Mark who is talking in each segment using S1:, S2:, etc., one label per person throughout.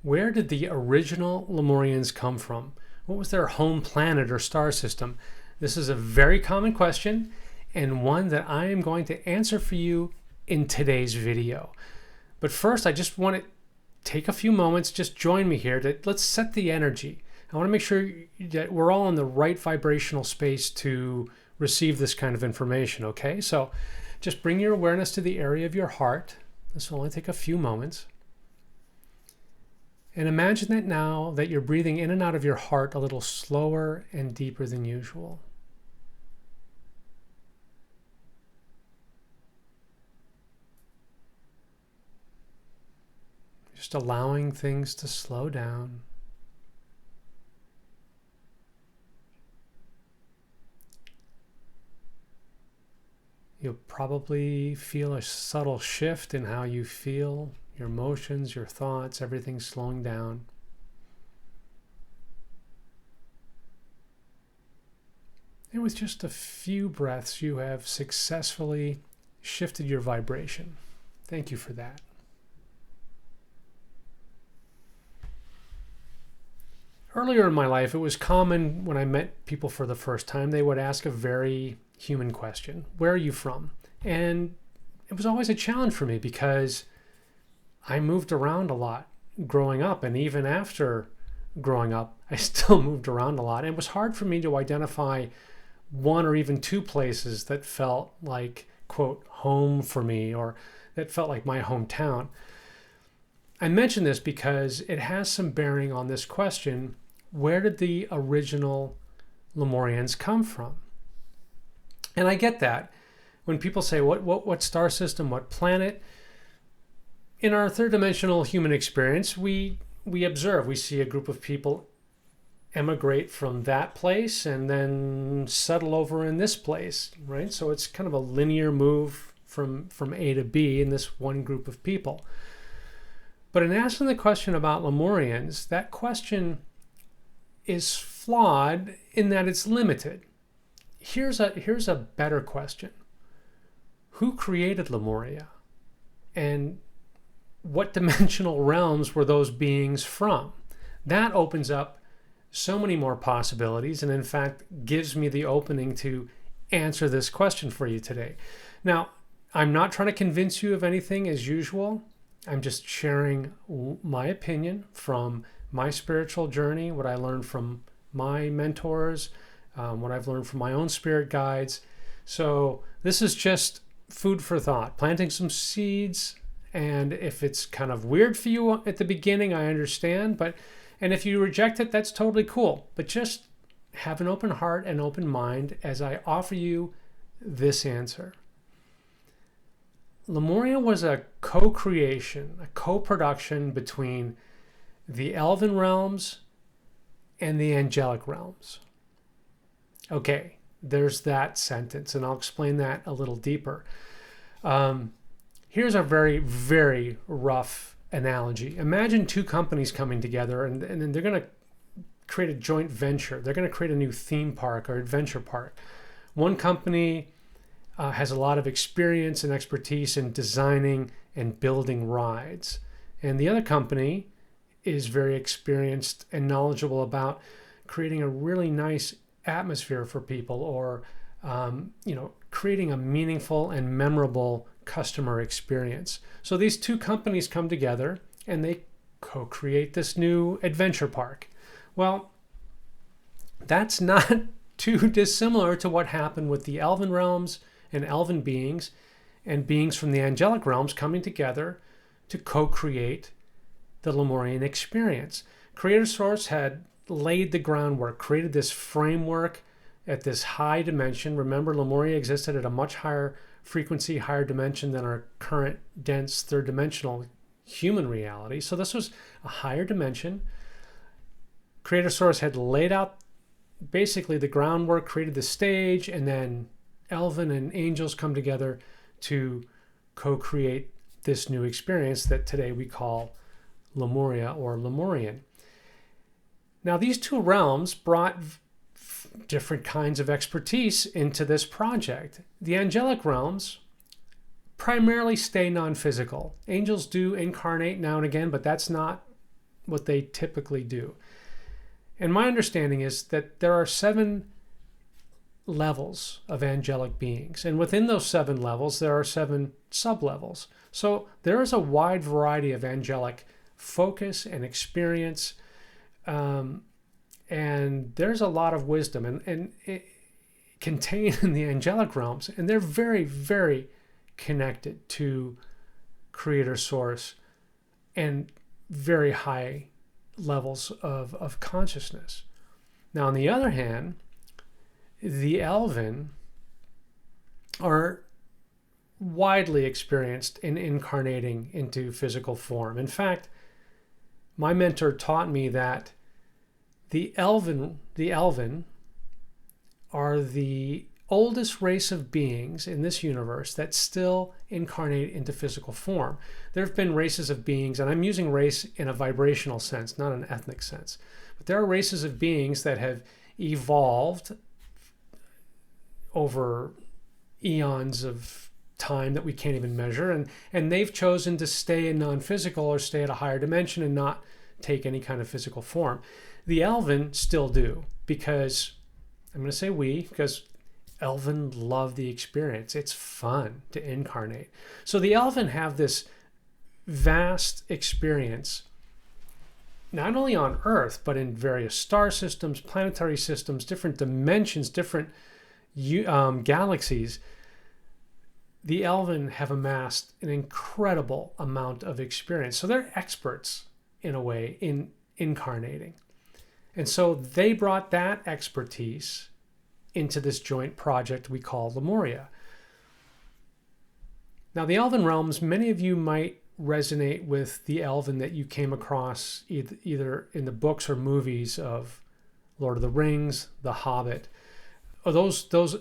S1: Where did the original Lemurians come from? What was their home planet or star system? This is a very common question and one that I am going to answer for you in today's video. But first, I just want to take a few moments, just join me here. Let's set the energy. I want to make sure that we're all in the right vibrational space to receive this kind of information, okay? So just bring your awareness to the area of your heart. This will only take a few moments. And imagine that now that you're breathing in and out of your heart a little slower and deeper than usual. Just allowing things to slow down. You'll probably feel a subtle shift in how you feel, your emotions, your thoughts, everything's slowing down. And with just a few breaths, you have successfully shifted your vibration. Thank you for that. Earlier in my life, it was common when I met people for the first time, they would ask a very human question. Where are you from? And it was always a challenge for me because I moved around a lot growing up, and even after growing up, I still moved around a lot. And it was hard for me to identify one or even two places that felt like, quote, home for me, or that felt like my hometown. I mention this because it has some bearing on this question: where did the original Lemurians come from? And I get that. When people say, what star system, what planet? In our third dimensional human experience, we observe, we see a group of people emigrate from that place and then settle over in this place, right? So it's kind of a linear move from A to B in this one group of people. But in asking the question about Lemurians, that question is flawed in that it's limited. Here's a better question. Who created Lemuria? And what dimensional realms were those beings from? That opens up so many more possibilities, and in fact gives me the opening to answer this question for you today. Now, I'm not trying to convince you of anything as usual. I'm just sharing my opinion from my spiritual journey, what I learned from my mentors, what I've learned from my own spirit guides. So this is just food for thought, planting some seeds. And if it's kind of weird for you at the beginning, I understand. And if you reject it, that's totally cool. But just have an open heart and open mind as I offer you this answer. Lemuria was a co-creation, a co-production between the elven realms and the angelic realms. Okay, there's that sentence, and I'll explain that a little deeper. Here's a very, very rough analogy. Imagine two companies coming together, and then they're going to create a joint venture. They're going to create a new theme park or adventure park. One company has a lot of experience and expertise in designing and building rides. And the other company is very experienced and knowledgeable about creating a really nice atmosphere for people, or creating a meaningful and memorable customer experience. So these two companies come together and they co-create this new adventure park. Well, that's not too dissimilar to what happened with the elven realms and elven beings and beings from the angelic realms coming together to co-create the Lemurian experience. Creator Source had laid the groundwork, created this framework at this high dimension. Remember, Lemuria existed at a much higher frequency, higher dimension than our current dense third dimensional human reality. So this was a higher dimension. Creator Source had laid out basically the groundwork, created the stage, and then elven and angels come together to co-create this new experience that today we call Lemuria or Lemurian. Now, these two realms brought different kinds of expertise into this project. The angelic realms primarily stay non-physical. Angels do incarnate now and again, but that's not what they typically do. And my understanding is that there are 7 levels of angelic beings. And within those 7 levels, there are 7 sub-levels. So there is a wide variety of angelic focus and experience. And there's a lot of wisdom and it contained in the angelic realms. And they're very, very connected to Creator Source and very high levels of consciousness. Now, on the other hand, the Elven are widely experienced in incarnating into physical form. In fact, my mentor taught me that the Elven are the oldest race of beings in this universe that still incarnate into physical form. There have been races of beings, and I'm using race in a vibrational sense, not an ethnic sense, but there are races of beings that have evolved over eons of time that we can't even measure, and they've chosen to stay in non-physical or stay at a higher dimension and not take any kind of physical form. The Elven still do, because I'm going to say because Elven love the experience. It's fun to incarnate. So the Elven have this vast experience, not only on Earth, but in various star systems, planetary systems, different dimensions, different galaxies. The Elven have amassed an incredible amount of experience. So they're experts, in a way, in incarnating. And so they brought that expertise into this joint project we call Lemuria. Now, the Elven realms, many of you might resonate with the Elven that you came across either in the books or movies of Lord of the Rings, The Hobbit. Those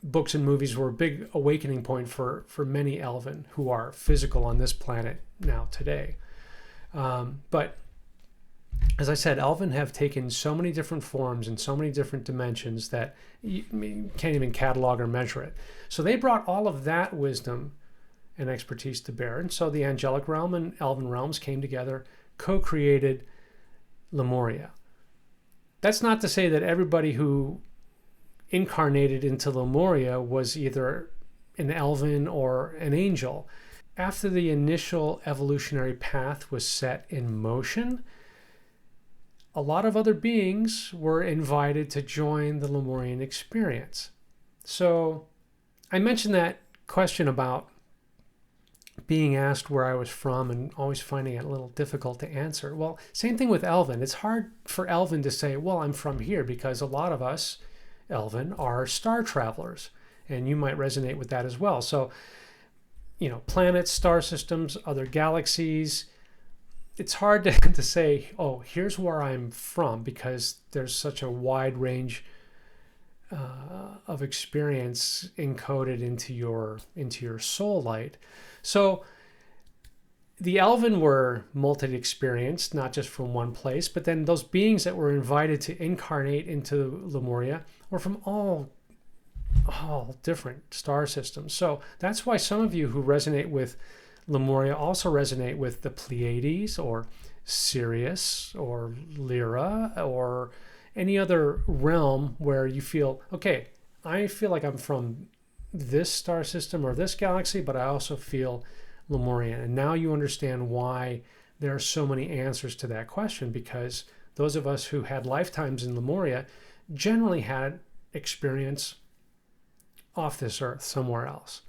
S1: books and movies were a big awakening point for many Elven who are physical on this planet now today. But as I said, Elven have taken so many different forms and so many different dimensions that you can't even catalog or measure it. So they brought all of that wisdom and expertise to bear. And so the angelic realm and Elven realms came together, co-created Lemuria. That's not to say that everybody who incarnated into Lemuria was either an Elven or an angel. After the initial evolutionary path was set in motion, a lot of other beings were invited to join the Lemurian experience. So I mentioned that question about being asked where I was from and always finding it a little difficult to answer. Well, same thing with Elven. It's hard for Elven to say, well, I'm from here, because a lot of us Elven are star travelers, and you might resonate with that as well. So, planets, star systems, other galaxies, it's hard to say, oh, here's where I'm from, because there's such a wide range of experience encoded into your soul light. So the Elven were multi-experienced, not just from one place, but then those beings that were invited to incarnate into Lemuria were from all different star systems. So that's why some of you who resonate with Lemuria also resonate with the Pleiades or Sirius or Lyra or any other realm where you feel, okay, I feel like I'm from this star system or this galaxy, but I also feel Lemurian. And now you understand why there are so many answers to that question, because those of us who had lifetimes in Lemuria generally had experience off this earth somewhere else,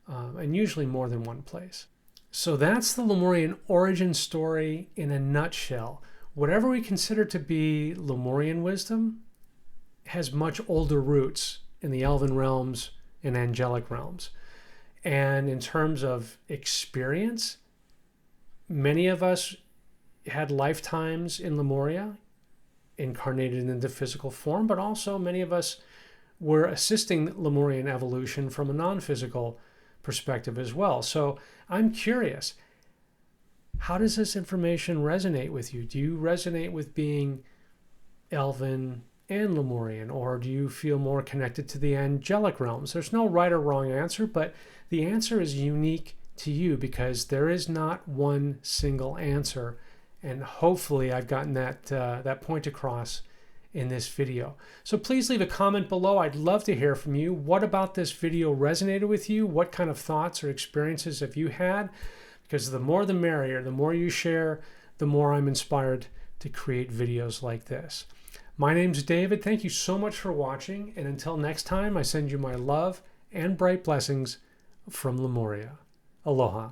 S1: and usually more than one place. So that's the Lemurian origin story in a nutshell. Whatever we consider to be Lemurian wisdom has much older roots in the Elven realms and angelic realms. And in terms of experience, many of us had lifetimes in Lemuria, incarnated into physical form, but also many of us were assisting Lemurian evolution from a non-physical perspective as well. So I'm curious, how does this information resonate with you? Do you resonate with being Elven and Lemurian, or do you feel more connected to the angelic realms? There's no right or wrong answer, but the answer is unique to you, because there is not one single answer, And hopefully I've gotten that point across in this video. So please leave a comment below. I'd love to hear from you. What about this video resonated with you? What kind of thoughts or experiences have you had? Because the more the merrier. The more you share, the more I'm inspired to create videos like this. My name's David. Thank you so much for watching. And until next time, I send you my love and bright blessings from Lemuria. Aloha.